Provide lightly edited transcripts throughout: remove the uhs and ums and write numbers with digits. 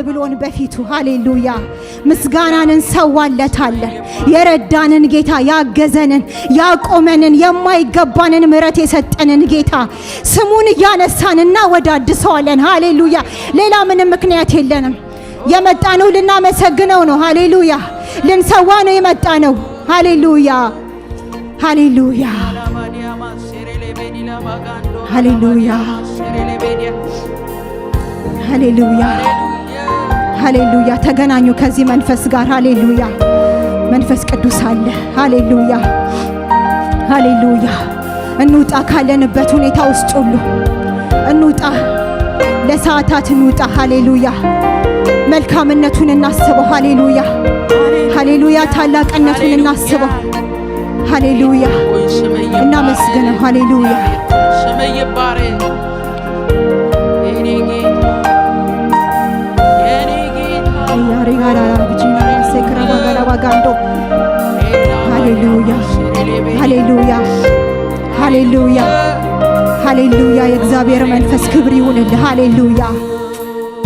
ብሎን በፊቱ ሃሌሉያ ምስጋናን እንሰዋለታለን። የረዳንን ጌታ፣ ያገዘንን፣ ያቆመንን፣ የማይገባንን ምሕረት የሰጠንን ጌታ ስሙን እያነሳንና ወዳድሰዋለን። ሃሌሉያ ሌላ ምንም ምክንያት የለንም። የመጣነው ልናመሰግነው ነው። ሃሌሉያ ልንሰዋ ነው የመጣነው። ሃሌሉያ ሃሌሉያ ሃሌሉያ ሃሌሉያ ሃሌሉያ ተገናኙ ከዚህ መንፈስ ጋር። ሃሌሉያ መንፈስ ቅዱስ አለ። ሃሌሉያ ሃሌሉያ እንውጣ ካለንበት ሁኔታ ውስጥ ሁሉ እንውጣ፣ ለሰዓታት እንውጣ። ሃሌሉያ መልካምነቱን እናስበው። ሃሌሉያ ሃሌሉያ ታላቅነቱን እናስበው። ሃሌሉያ እናመስግነው። ሃሌሉያ ስምህ ይባረክ የኔ ጌታ የኔ ጌታ ያሪጋራ ብጂና ሰክራባ ጋራባ ጋንዶ ሃሌሉያ ሃሌሉያ ሃሌሉያ ሃሌሉያ የእግዚአብሔር መንፈስ ክብር ይሁንልህ። ሃሌሉያ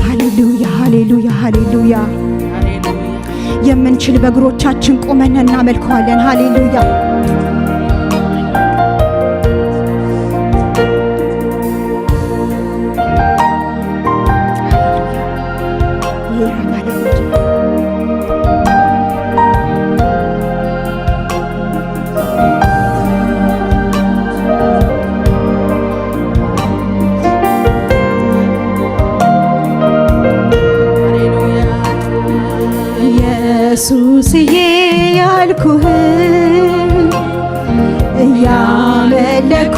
ሃሌሉያ ሃሌሉያ ሃሌሉያ የምንችል በእግሮቻችን ቆመን እናመልከዋለን። ሃሌሉያ ኢየሱስዬ ያልኩህ እያመለኩ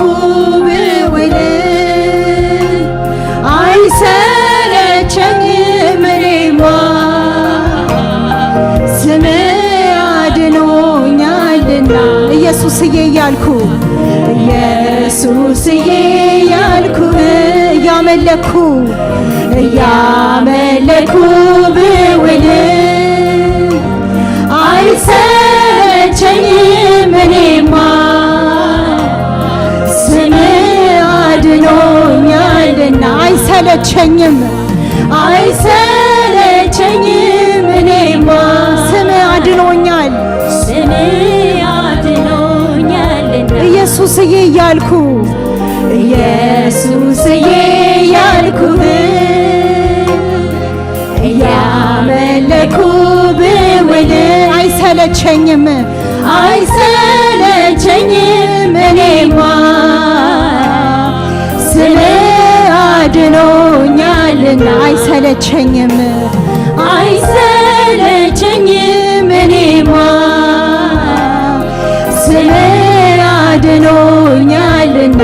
ብውል አይሰለቸኝም እኔማ ስምህ አድኖኛልና። ኢየሱስዬ ያልኩ ኢየሱስዬ ያልኩህ እያመለኩ ብውል አይሰለቸኝም እኔማ ስምህ አድኖኛልና። አይሰለቸኝም አይሰለቸኝም እኔማ ስምህ አድኖኛል አድኖኛልና። ኢየሱስዬ እያልኩ ኢየሱስዬ እያልኩህ እያመለኩ ብውል አይሰለቸኝም እኔማ ስምህ አድኖኛልና። አይሰለቸኝም እኔማ ስምህ አድኖኛልና።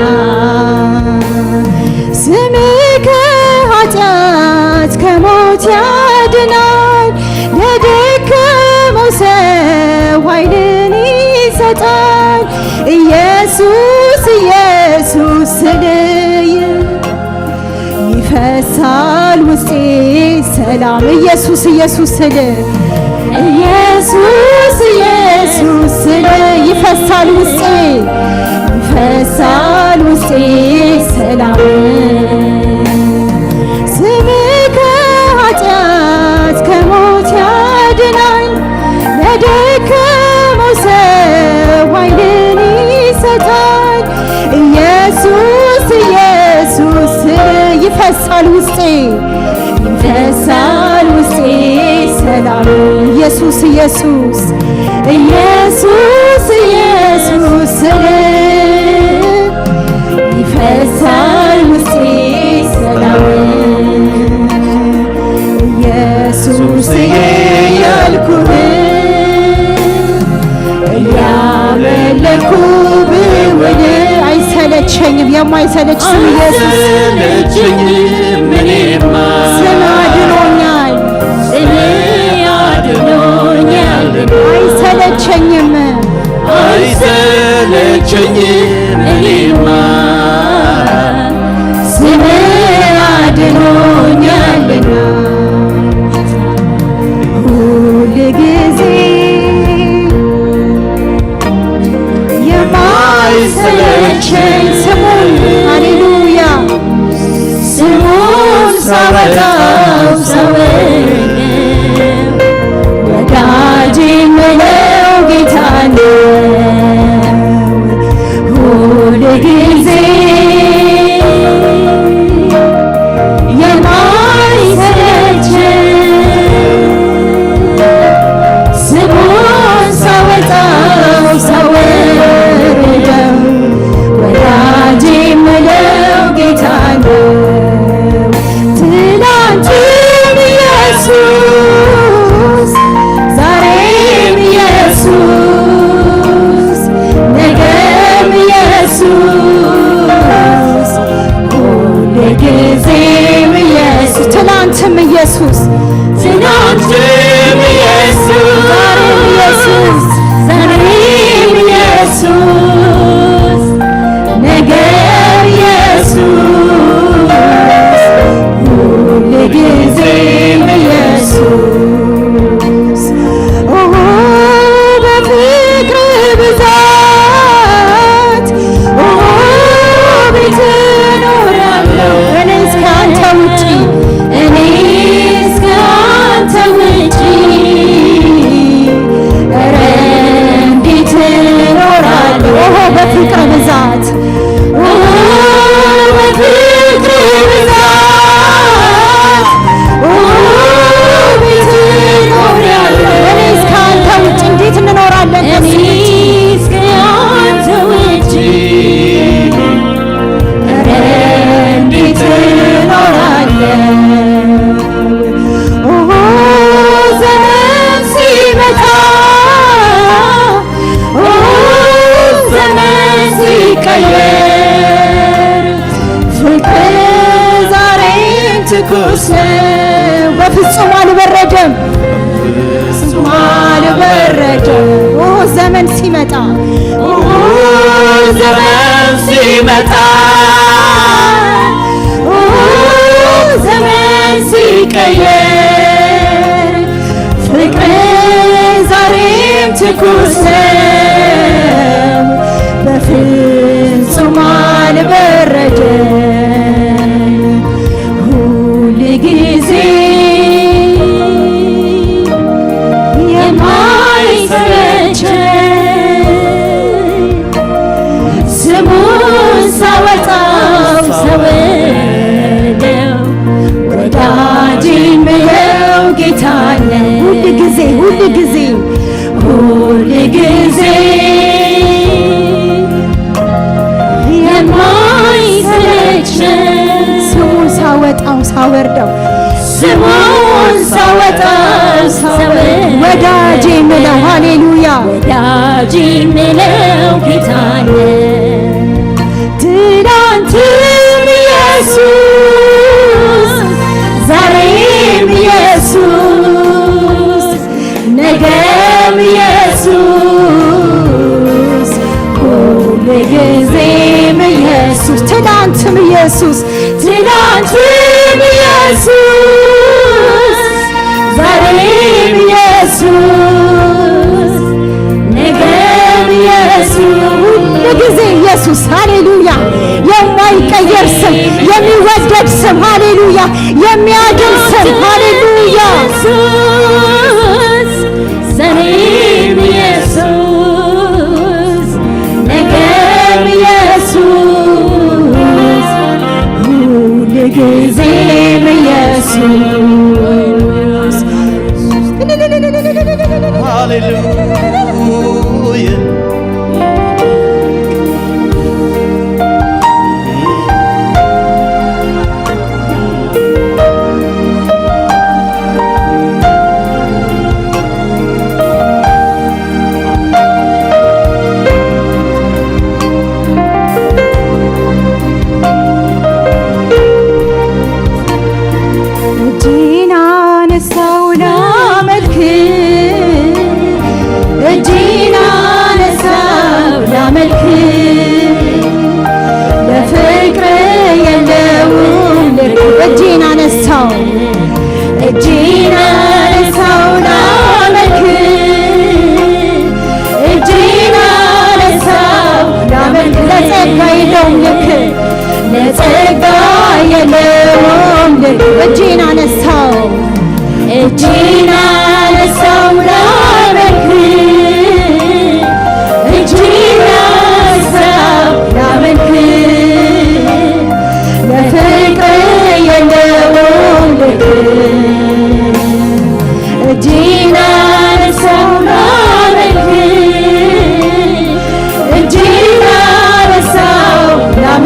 ስምህ ከኃጢአት ከሞት ያድናል፣ ለደከመው ሰው ኃይልን ይሰጣል። ኢየሱስ ኢየሱስ ስልህ ይፈሳል ውስጤ ሰላም። ኢየሱስ ኢየሱስ ስልህ ኢየሱስ ኢየሱስ ስልህ ይፈሳል ውስጤ ሰላም። ስምህ ከኃጢአት ከሞት ያድናል፣ ለደከመው ሰው ኃይልን ይሰጣል። ኢየሱስ ኢየሱስ ይፈሳል ውስጤ ሰላም። ኢየሱስ ኢየሱስ ኢየሱስ ኢየሱስ ይፈሳል ውስጤ ሰላም። ኢየሱስዬ ያልኩህ እያመለኩ ብውል አይሰለቸኝም። የማይሰለች ስም ኢየሱስ ስም አድኖኛል። አይሰለቸኝም እኔማ ስም አድኖኛልና። ሁል ጊዜ የማይሰለቸኝ ስሙን ሃሌሉያ ስሙን ሳወጣው ነው ሁል ጊዜ ኢየሱስ ትናንትም ኢየሱስ ዛሬም ኢየሱስ ነገም ኢየሱስ ሁልጊዜም ኢየሱስ በፍቅር ብዛት ቤት እኖራለሁ እኔ እስካንተ ውጪ በፍቅር ብዛት ቤት እኖራለሁ እኔ እስካንተ ውጪ እንዴት እንኖራለን? እኔ እስካንተ ውጪ እንዴት እኖራለን? ዘመን ሲመጣ ሲቀየር ፍቅር ዛሬም ትኩስ ነው በፍጹም አልበረደም በፍጹም አልበረደም ዘመን ሲመጣ ዘመን ሲመጣ ዘመን ሲቀየር ፍቅር ዛሬም ትኩስ ነው በፍጹም አልበረደም ሁል ጊዜ የማይሰለቸኝ ስሙን ሳወጣው ሰወደው ወዳጅ የምለው ጌታ ነው ሁል ጊዜ ስሙን ሳወጣው ሳወርደው ስሙን ሳወጣው ወዳጅ የምለው ሃሌሉያ ወዳጅ የምለው ጌታ ነው ትናንትም ኢየሱስ ዛሬም ኢየሱስ ነገም ኢየሱስ ሁልጊዜም ኢየሱስ ትናንትም ኢየሱስ ዛሬም ኢየሱስ ነገም ኢየሱስ ሁልጊዜ ኢየሱስ ሃሌሉያ የማይቀየር ስም የሚወደድ ስም ሃሌሉያ የሚያድን ስም ሃሌሉያ ዛሬም ኢየሱስ ነገም ኢየሱስ ሁልጊዜም ኢየሱስ ሃሌሉያ እጄን አነሳው እጄን አነሳው ላመልክ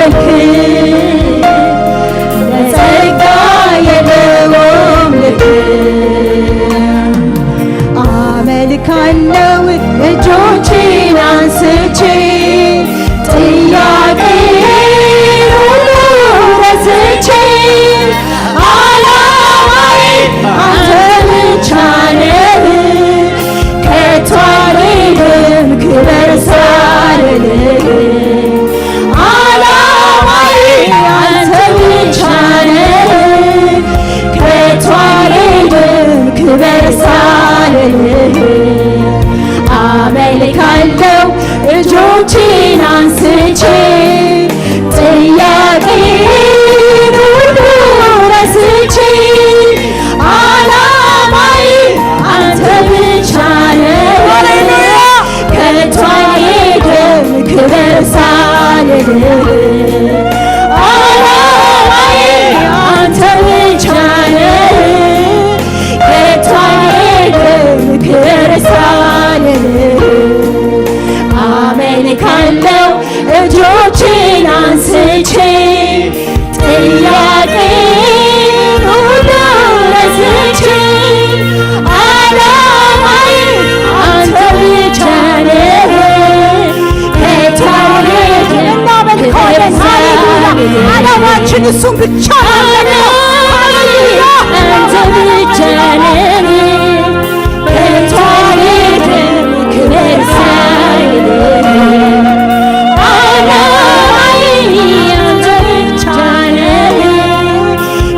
መልክ ለጸጋ የለውም ልክ አመልካለሁ እጆቼን አንስቼ ጥያቄ ሁሉ ረስቼ ዓላማዬ አንተ ብቻ ነህ ከቶ አልሄድም ክበር ሳልልህ ዓላማዬ አንተ ብቻ ነህ ከቶ አልሄድም ክበር ሳልልህ አመልካለሁ እጆቼን አንስቼ ጥያቄን ሁሉ ረስቼ ዓላማዬ አንተ ብቻ ነህ ከቶ አልሄድም ክበር ሳልልህ ዓላማዬ አንተ ብቻ ነህ ከቶ አልሄድም ክበር ሳልልህ አመልካለሁ እጆቼን አንስቼ ጥያቄን ሁሉ ረስቼ ዓላማዬ አንተ ብቻ ነህ ከቶ አልሄድም እናመልካለን። ሃሌሉያ ዓላማችን እሱን ብቻ ነው። ሃሌሉያ አንተ ብቻ ነህ ከቶ አልሄድም ክበር ሳልልህ ዓላማዬ አንተ ብቻ ነህ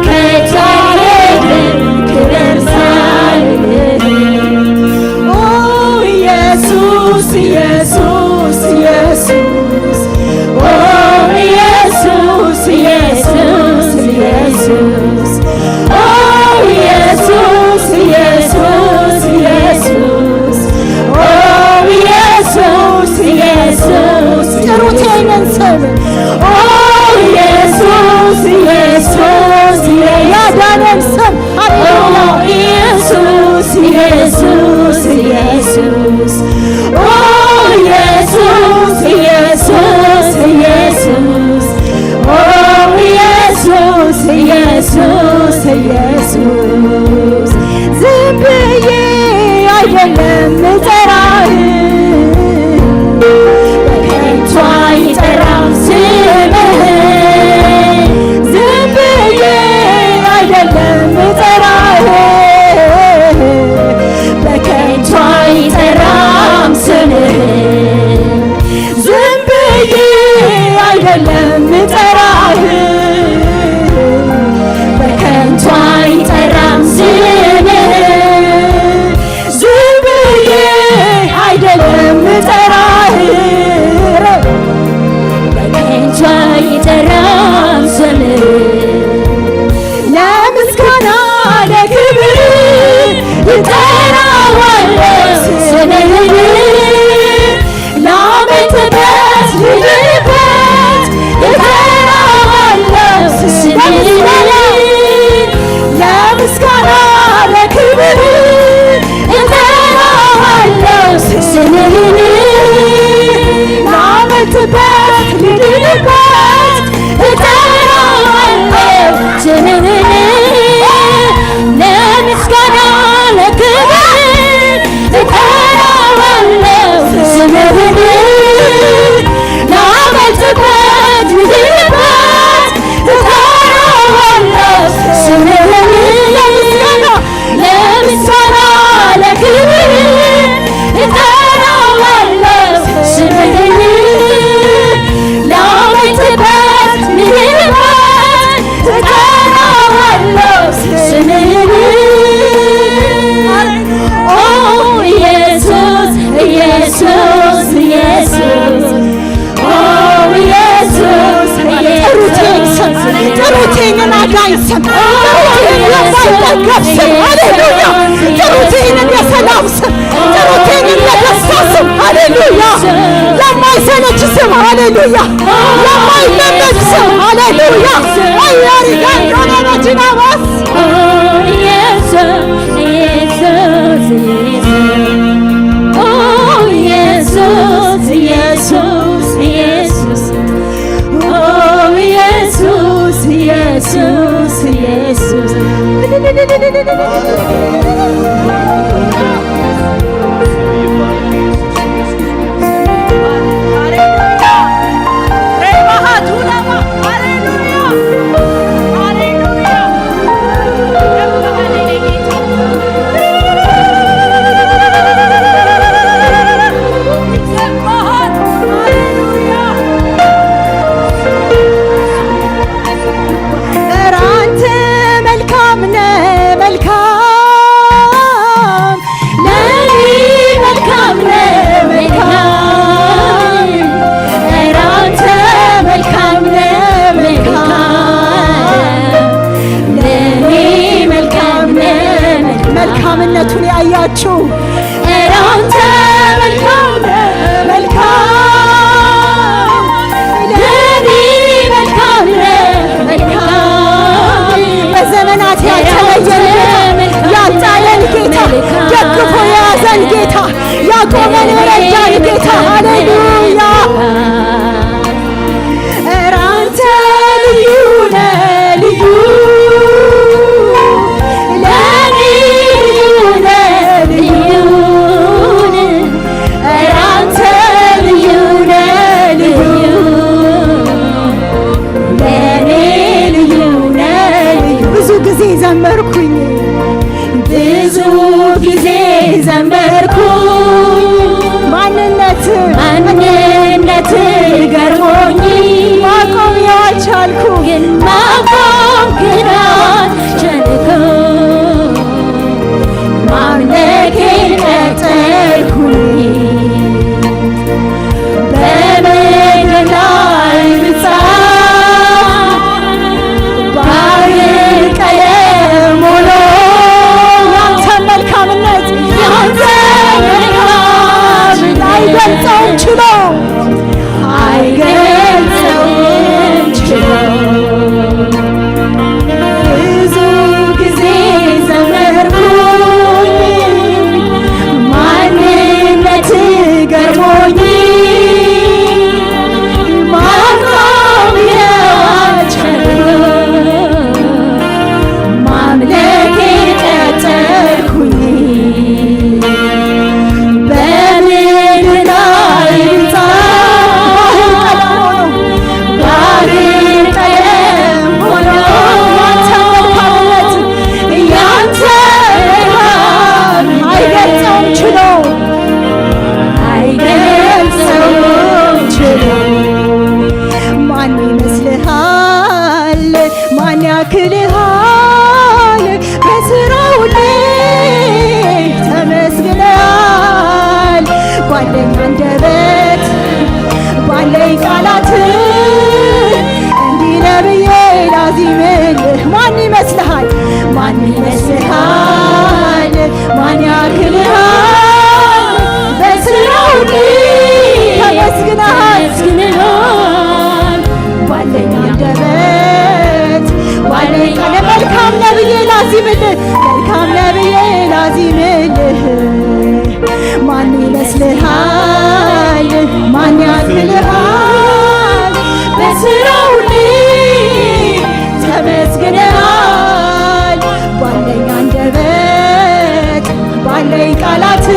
ከቶ አልሄድም ክበር ሳልልህ ኦ ኢየሱስ ኢየሱስ ኢየሱስ ኦ ኢየሱስ ኢየሱስ ኢየሱስ ኦ ኢየሱስ ኢየሱስ ኢየሱስ ኦ ኢየሱስ ኢየሱስ ጥሩት ይህንን ስም ኦ ኢየሱስ ኢየሱስ ያዳነን ስም ኦ ኢየሱስ ኢየሱስ ኢየሱስ ኦ ኢየሱስ ኢየሱስ ኢየሱስ ኦ ኢየሱስ ኢየሱስ ኢየሱስ ዝም ብዬ አይደለም እጠራህ በከንቱ አይጠራም ስምህ ዝም ብዬ አይደለም እጠራህ በከንቱ አይጠራም ስምህ ዝም ብዬ አይደለም እጠራህ በከንቱ አይጠራም ስምህ ዝም ብዬ አይደለም እጠራህ በከንቱ አይጠራም ስምህ ለምስጋና ለክብር እጠራዋለሁ ስምህን ላመልክበት ልልበት እጠራዋለሁ ስምህን ለምስጋና ለክብር እጠራዋለሁ ስምህን ላመልክበት ልልበት እጠራዋለሁ ስምህን ለምስጋና ለክብር እጠራዋለሁ ስምህን ላመልክበት ልልበት እጠራዋለሁ ስምህን ለምስጋና ለክብር እጠራዋለሁ ስምህን ላመልክበት ልልበት እጠራዋለሁ ስምህን ኦ ኢየሱስ ኢየሱስ ኢየሱስ ኦ ኢየሱስ ጥሩት ይህንን አዳኝ ስም ጥሩት የማይጠገብ ስም ሃሌሉያ ጥሩት ይህንን የሰላም ስም ጥሩት ይህንን የደስታ ስም ሃሌሉያ የማይሰለች ስም ሃሌሉያ የማይለመድ ስም ሃሌሉያ አያሪጋንዶነ መጅናባስ ኢየሱስ ኢየሱስ ኢየሱስ ኢየሱስ ኢየሱስ መልካምነቱን ያያችሁ አንተ መልካም መልካም ለኔ መልካም መልካም በዘመናት ያልተለየን ያጣለን ጌታ ደግፎ የያዘን ጌታ ያቆመን የረዳን ጌታ ሃሌሉያ አንተ ልዩ ነህ ልዩ ዘመርኩኝ ብዙ ጊዜ ዘመርኩኝ ማንነት ገርሞኝ ማቆም ያልቻልኩ ግን ማቆም ግን አልቻልኩም ማምለኬን ቀጠልኩኝ በመንገድ ላይ አይገልጸውም ችሎ አይገልጸውም ችሎ ብዙ ጊዜ ዘመርኩኝ ማንነት ገርሞኝ ማቆም ያልቻልኩም ማምለኬ ቀጠልኩኝ ያክልሃል በስራው ላይ ተመስግነሃል ባለኝ አንደበት ባለኝ ቃላት እንዲህ ነብዬ ላዚምልህ ማን ይመስልሃል ማን ይመስልሃል ማን ያክልሃል በስራው ላይ ተመስግነሃል ባለኝ አንደበት ባለኝ ቃል መልካም ነብዬ ላዚምልህ መልካም ነብዬ ላዚምልህ ማን ይመስልሃል ማን ያክልሃል በስራው ላይ ተመስግነሃል ባለኝ አንደበት ባለኝ ቃላት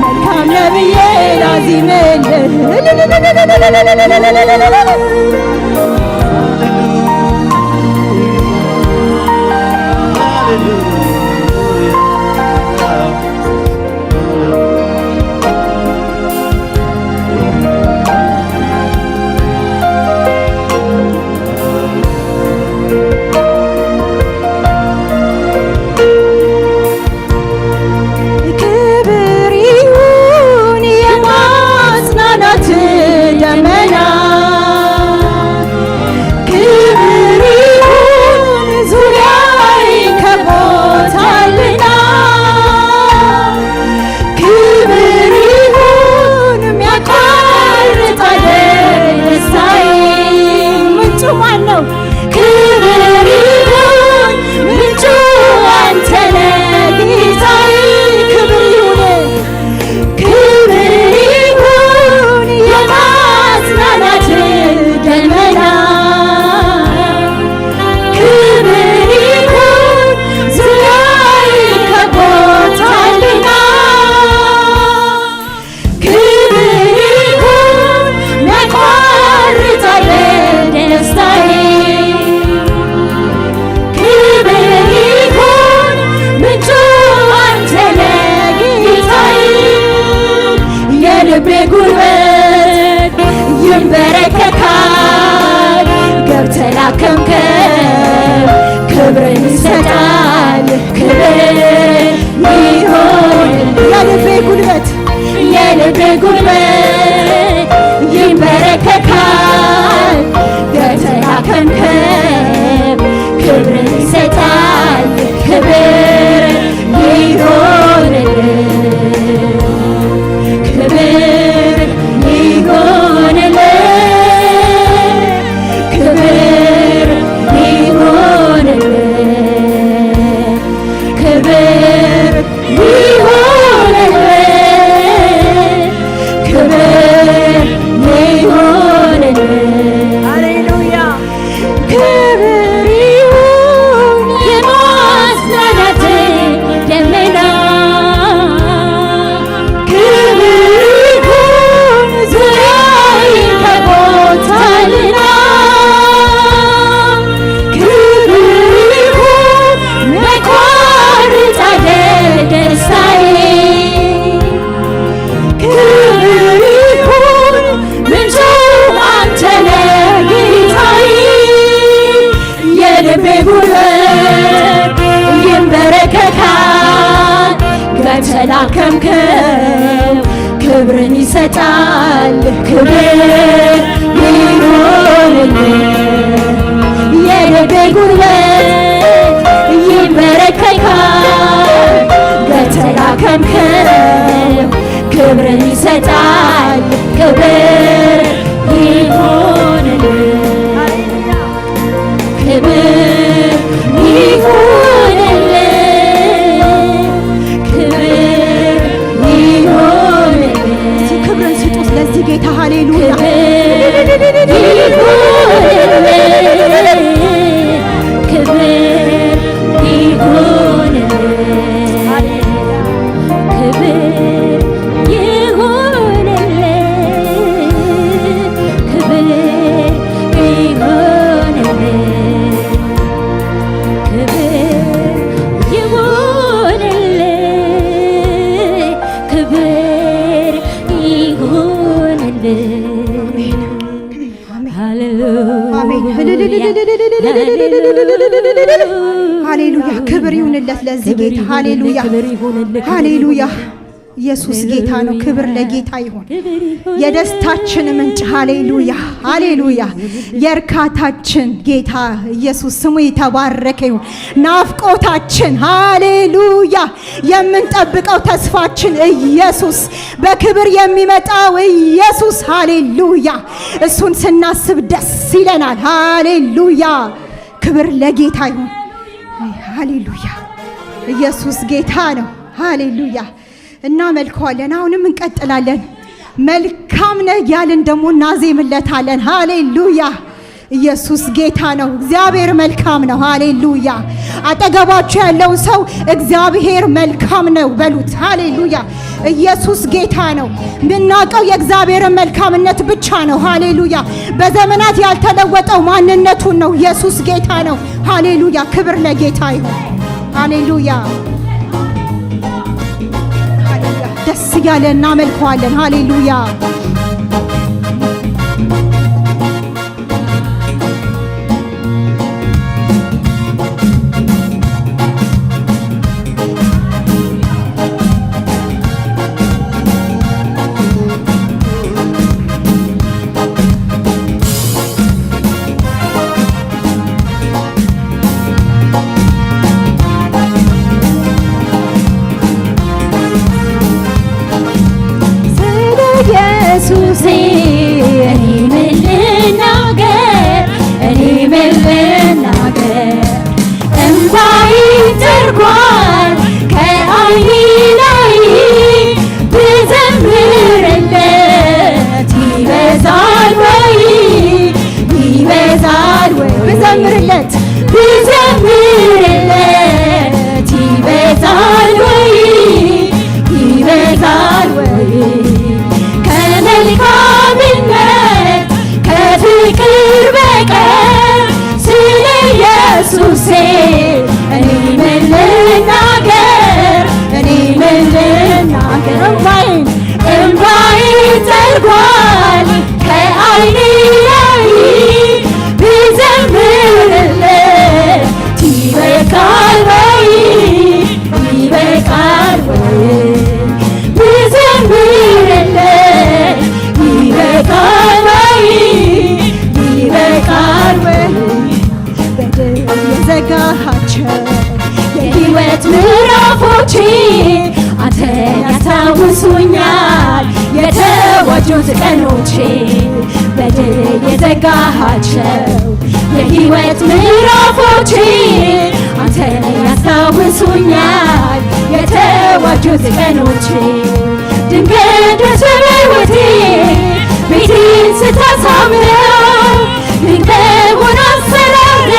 መልካም ነብዬ ላዚምልህ ክብር ይሁንልህ የልቤ ጉልበት ይንበረከካል በተላከምከው ክብርን ይሰጣል ክብር ይሁንልህ ክብር ይሁንልህ ክብር ይሁንልህ ክብርን ስጡት ለዚህ ጌታ ሃሌሉያ ክብር ይሁንልህ ሃሌሉያ ክብር ይሁንለት ለዚህ ጌታ ሃሌሉያ ሃሌሉያ ኢየሱስ ጌታ ነው ክብር ለጌታ ይሁን የደስታችን ምንጭ ሃሌሉያ ሃሌሉያ የእርካታችን ጌታ ኢየሱስ ስሙ የተባረከ ይሁን ናፍቆታችን ሃሌሉያ የምንጠብቀው ተስፋችን ኢየሱስ በክብር የሚመጣው ኢየሱስ ሃሌሉያ እሱን ስናስብ ደስ ይለናል ሃሌሉያ ክብር ለጌታ ይሁን ሃሌሉያ ኢየሱስ ጌታ ነው ሃሌሉያ እናመልከዋለን አሁንም እንቀጥላለን መልካም ነህ ያልን ደግሞ እናዜምለታለን ሃሌሉያ ኢየሱስ ጌታ ነው እግዚአብሔር መልካም ነው ሃሌሉያ አጠገባችሁ ያለውን ሰው እግዚአብሔር መልካም ነው በሉት ሃሌሉያ ኢየሱስ ጌታ ነው ምናቀው የእግዚአብሔርን መልካምነት ብቻ ነው ሃሌሉያ በዘመናት ያልተለወጠው ማንነቱን ነው ኢየሱስ ጌታ ነው ሃሌሉያ ክብር ለጌታ ይሁን ሃሌሉያ ደስ ያለ እናመልከዋለን ሃሌሉያ ኢየሱስ እኔ ምን ልናገር እንባዬ ጠርጓል ከዓይኔ ላይ ብዘምርለት ይበዛል ወይ ብዘምርለት ይበዛል ወይ ከመልካምነት ከፍቅር በቀር ስለ ኢየሱሴ እኔ ምን ልናገር እንባዬ ጠርጓል ከዓይኔ ላይ ብዘምርለት ይበቃል ወይ ብዘምርለት ይበቃል ወይ በድል የዘጋሃቸው የሕይወት ምዕራፎቼ አንተን ያስታውሱኛል የተዋጁት ቀኖቼ በድል የዘጋሃቸው የሕይወት ምዕራፎቼ አንተን ያስታውሱኛል የተዋጁት ቀኖቼ ድንገት ደስ በሕይወቴ ቤቴን ስታሳምረው ድንገት አሰራር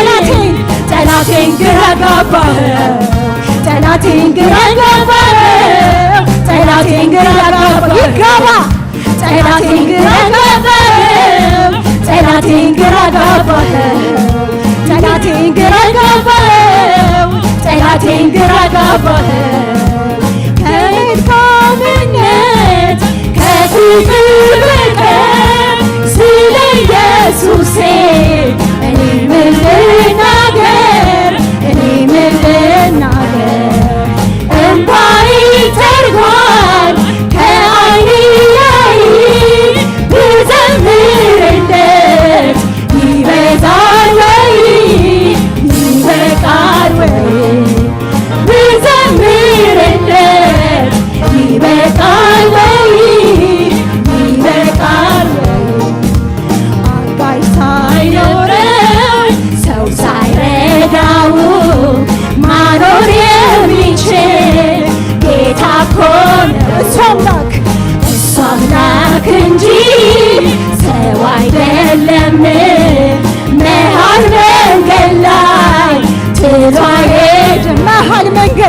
ጠላቴን ግራ ጋባኸው ይገባ ጠላቴን ግራ ጋባኸው ከመልካምነት ከፍቅር በቀር ስለ ኢየሱሴ እኔ ምን ልናገር እንባዬ ጠርጓል ከዓይኔ ላይ ብዘምርለት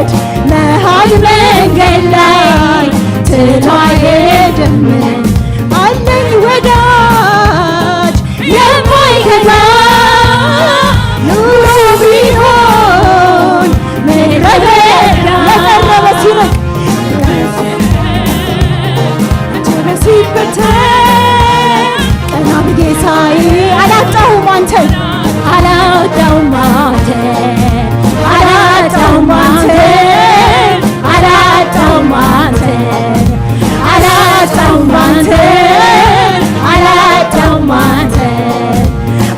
መንገድ መሃል መንገድ ላይ ጥሎ አይሄድም አለኝ ወዳጅ የማይከዳ ኑሮ ቢሆን ምድረ በዳ የቀረበ ሲርቅ ሲበተን ቀና ብዬ ሳይ አላጣሁም አንተን አላጣሁም አንተን አላጣሁም አንተን አላጣሁም አንተን አላጣሁም አንተን አላጣሁም አንተን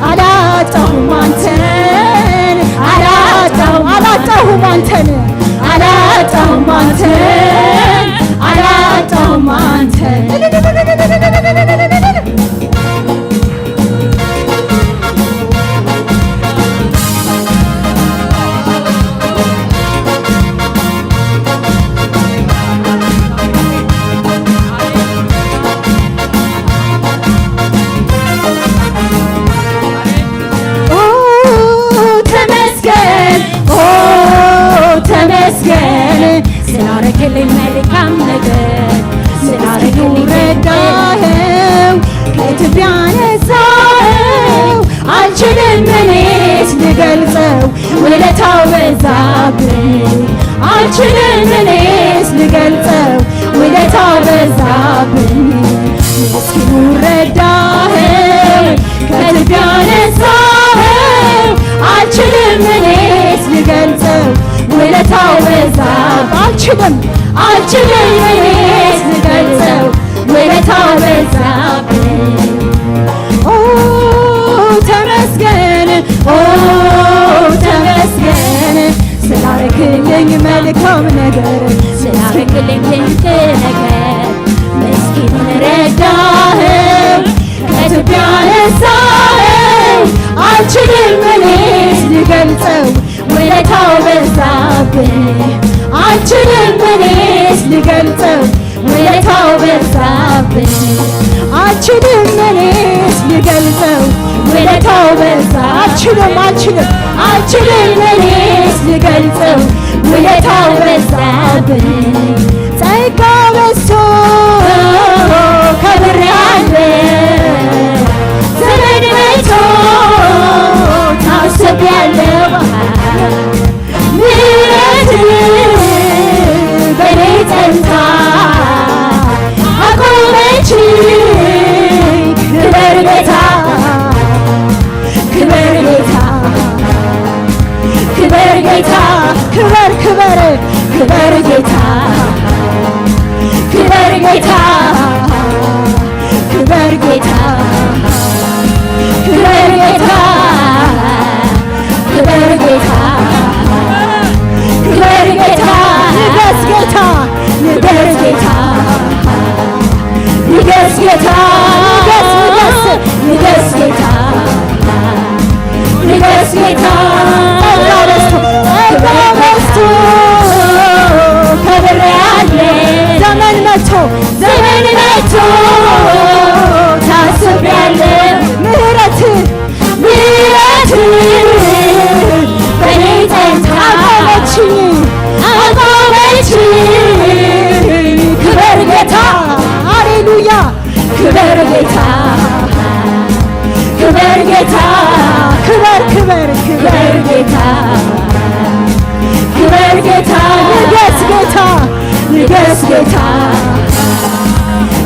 አላጣሁም አንተን አላጣሁም አንተን አላጣሁም አንተን አላጣሁም አንተን ተመስገን ስላረክልኝ መልካም ነገር ስላረክልኝ ረዳኸው ከኢትዮጵያ ነሳኸው አልችልም እኔስ ልገልጸው ውለታው በዛብኝ አልችልም እኔስ ልገልጸው ውለታው በዛብኝ ምስኪኑ ረዳኸው ከኢትዮጵያ ነሳኸው አልችልም እኔስ ልገልጸው ውለታው በዛብኝ አልችልም እኔስ ልገልጸው ውለታው በዛብኝ ተመስገን ተመስገን ስላረክልኝ መልካም ነገር ስላረክልኝ ድንቅ ነገር ምስኪኑን ረዳኸው ከኢትዮጵያ ነሳኸው አልችልም እኔስ ልገልጸው ውለታው በዛብኝ አልችልም እኔስ ልገልጸው ውለታው በዛብኝ አልችልም እኔስ ልገልጸው ውለታው በዛብኝ አልችልም እኔስ ልገልጸው ውለታው በዛብኝ ጸጋ በዝቶ ከብሬአለሁ ዘመን መጥቶ ታስቤያለሁ ምሕረት በኔ ጸንታ አቆመችኝ ክበር ጌታ ክበር ጌታ ክበር ጌታ ክበር ክበር ክበር ጌታ ክበር ጌታ ክበር ጌታ ክበር ጌታ ክበር ጌታ ክበር ጌታ ንገስ ጌታ ንገስ ጌታ ንገስ ጌታ ንገስ ጌታ ንገስ ጌታ ጸጋ በዝቶ ከብሬአለሁ ዘመን መጥቶ ታስቤያለሁ ምሕረት በኔ ጸንታ አቆመችኝ ክበር ጌታ ሃሌሉያ ክበር ጌታ ክበር ጌታ ክበር ክበር ክበር ጌታ ክበር ጌታ ንገስ ጌታ ንገስ ጌታ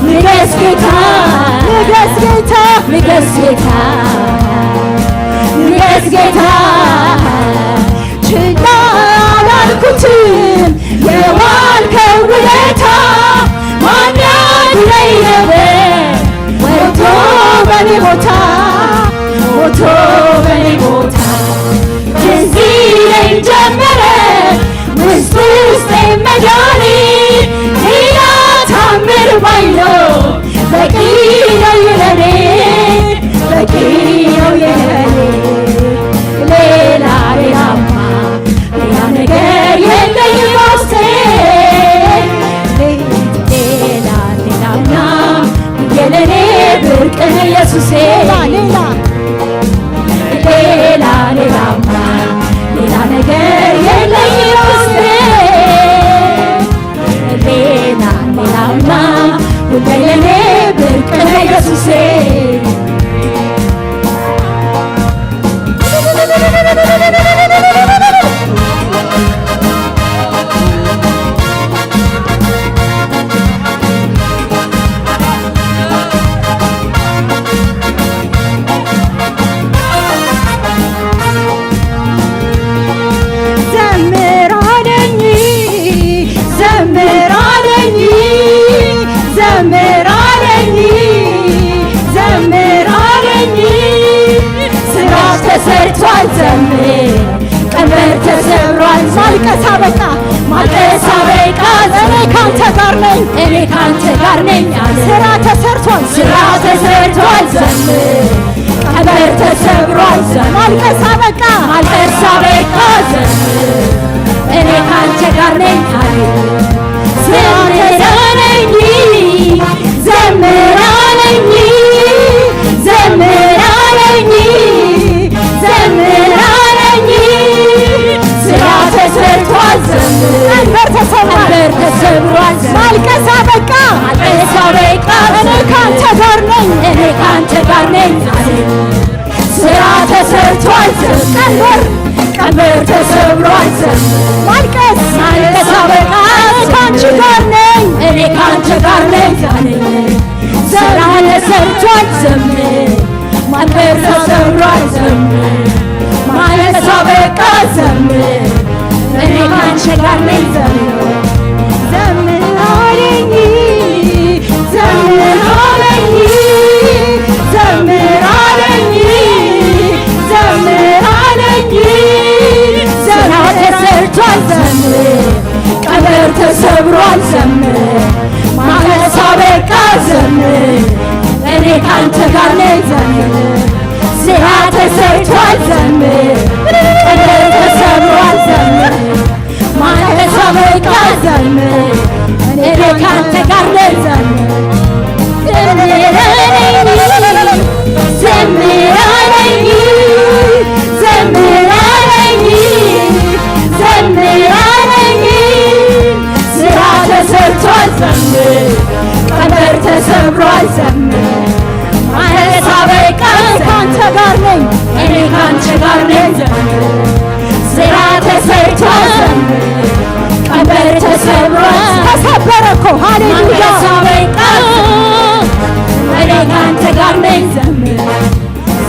ንገስ ጌታ ንገስ ጌታ ንገስ ጌታ ንገስ ጌታ ችላ አላልኩትም የዋልከው ውለታ ማን ያድነኝ ነበር ሞቶ በኔ ቦታ ሞቶ በኔ ቦታ ትዝ ይለኝ ጀመረ ውስጥ ውስጤን መድኃኒት ሌላ ታምር ባይኖር በቂ ነው የለኔ በቂ ነው የለኔ ሌላማ ሌላ ነገር የለኝም በውስጤ ሌላና የለኔ ብርቅ ነው ኢየሱሴ ሌላማ ሌላ ነገር የለኝም በውስጤ ማልቀስ አበቃ ማልቀስ አበቃ እኔ ካንተ ጋር ነኝ እኔ ካንተ ጋር ነኝ ስራ ተሰርቷል ስራ ተሰርቷል ዘምር ቀንበር ተሰብሯል ዘምር ማልቀስ አበቃ ማልቀስ አበቃ ዘምር እኔ ካንተ ጋር ነኝ ዘምር አለኝ ዘምር አለኝ ዘምር አለኝ ዘምር አለኝ ስራ ተሰርቷል ዘምር ቀንበር ተሰብሯል ማልቀስ አበቃ ማልቀስ አበቃ እኔ ካንተ ጋር ነኝ እኔ ካንተ ጋር ነኝ ስራ ተሰርቷል ዘምር ቀንበር ተሰብሯል ዘምር ማልቀስ አበቃ ካንቺ ጋር ነኝ እኔ ካንተ ጋር ነኝ ስራ ተሰርቷል ዘምር ቀንበር ተሰብሯል ዘምር ማልቀስ አበቃ ዘምር እኔ ካንቺ ጋር ነኝ ዘምር አለኝ ዘምር አለኝ ዘምር አለኝ ዘምር አለኝ ስራ ተሰርቷል ዘምር ቀንበር ተሰብሯል ዘምር ማልቀስ አበቃ ዘምር እኔ ካንተ ጋር ነኝ ዘምር ስራ ተሰርቷል ዘምር ቀንበር ተሰብሯል ዘምር ማልቀስ አበቃ ዘምር እኔ ካንተ ጋር ነኝ ዘምር ዘምር አለኝ ዘምር አለኝ ዘምር አለኝ ስራ ተሰርቷል ዘምር ቀንበር ተሰብሯል ዘምር ማልቀስ አበቃ ካንተ ጋር ነኝ እኔ ካንተ ጋር ነኝ ዘምር ስራ ተሰርቷል ዘምር ቀንበር ተሰብሯል ተሰበረ እኮ ሃሌሉያ አበቃ እኔ ካንተ ጋር ነኝ ዘምር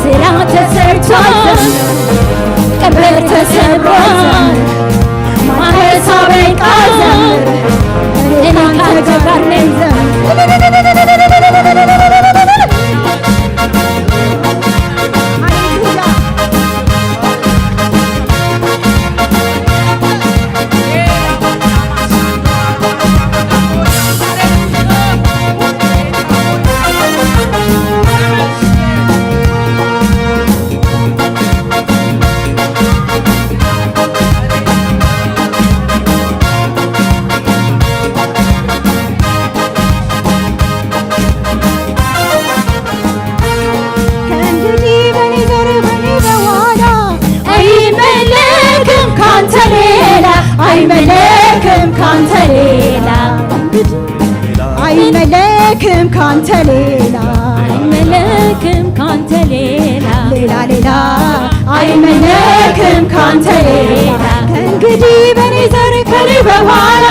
ስራ ተሰርቷል ቀንበር ተሰብሯል ማልቀስ አበቃ ዘምር እኔ ካንተ ጋር ነኝ አይመለክም ካንተ ሌላ አይመለክም ካንተ ሌላ አይመለክም ካንተ ሌላ ሌላ ሌላ አይመለክም ካንተ ሌላ ከእንግዲህ በኔ ዘር ከኔ በኋላ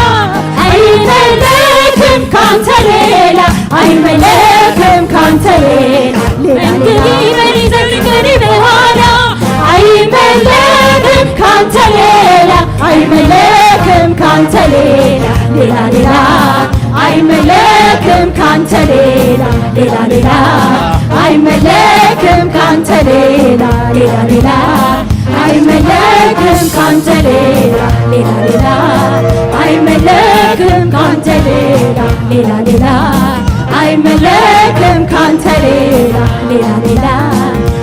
አይመለክም ካንተ ሌላ አይመለክም ካንተ ሌላ ከእንግዲህ በኔ ዘር ከኔ በኋላ አይመለክም ካንተ ሌላ አይመለክም ካንተ ሌላ ሌላ ሌላ አይመለክም ካንተ ሌላ ሌላ ሌላ አይመለክም ካንተ ሌላ ሌላ ሌላ አይመለክም ካንተ ሌላ ሌላ ሌላ አይመለክም ካንተ ሌላ ሌላ ሌላ አይመለክም ካንተ ሌላ ሌላ ሌላ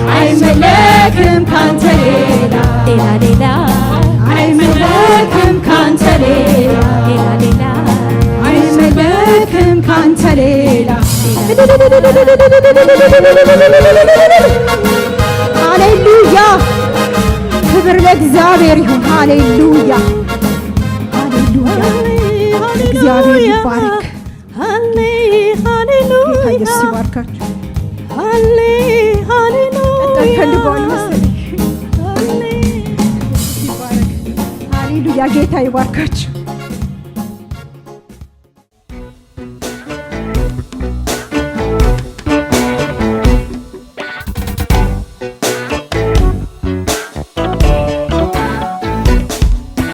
አይመለክም ካንተ ሌላ ሌላ ሌላ አይመለክም ካንተ ሌላ ሌላ ሌላ አይመለክም ካንተ ሌላ ሃሌሉያ ክብር ለእግዚአብሔር ይሁን ሃሌሉያ ሃሌሉያ እግዚአብሔር ይባረክ ጌታ ኢየሱስ ይባርካችሁ ቀጣይ ፈልገዋል መሰለኝ ሃሌሉያ ጌታ ይባርካችሁ